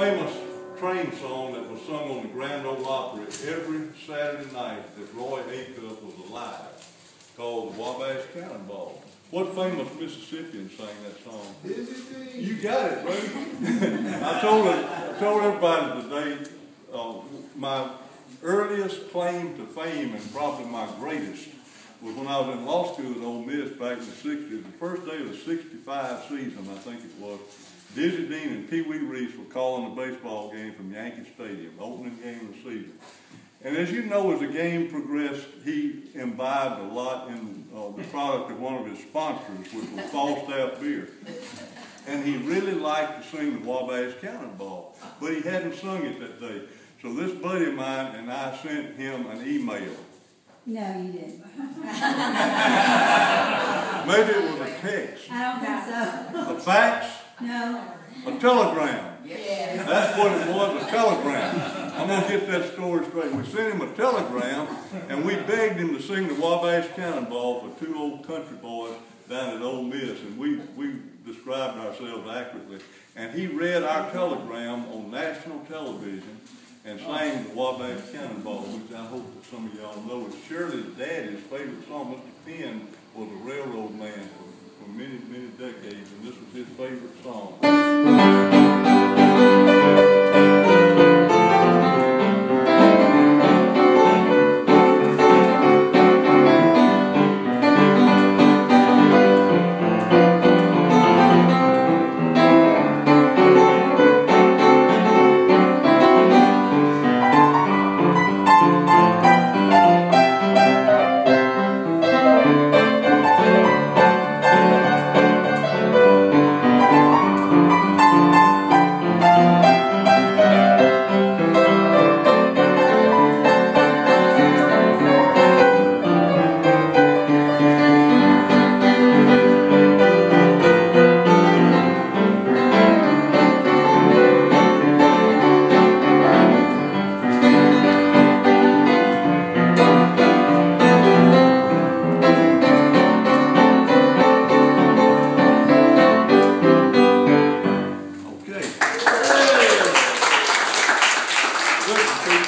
famous train song that was sung on the Grand Ole Opry every Saturday night that Roy Acuff was alive, called the Wabash Cannonball. What famous Mississippian sang that song? You got it, brother. I told everybody today, my earliest claim to fame, and probably my greatest, was when I was in law school at Ole Miss back in the 60s. The first day of the 65 season, I think it was, Dizzy Dean and Pee Wee Reese were calling a baseball game from Yankee Stadium, opening game of the season. And as you know, as the game progressed, he imbibed a lot in the product of one of his sponsors, which was Falstaff beer. And he really liked to sing the Wabash Cannonball, but he hadn't sung it that day. So this buddy of mine and I sent him an email. No, you didn't. Maybe it was a text. I don't think so. A fax? No. A telegram. Yeah. That's what it was, a telegram. I'm going to get that story straight. We sent him a telegram, and we begged him to sing the Wabash Cannonball for two old country boys down at Ole Miss, and we described ourselves accurately. And he read our telegram on national television and sang the Wabash Cannonball, which I hope that some of y'all know is Shirley's daddy's favorite song. Mr. Penn was a railroad man for many, many decades, and this was his favorite song.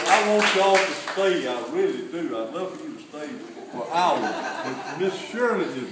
I want y'all to stay, I really do. I'd love for you to stay for hours. But Miss Shirley is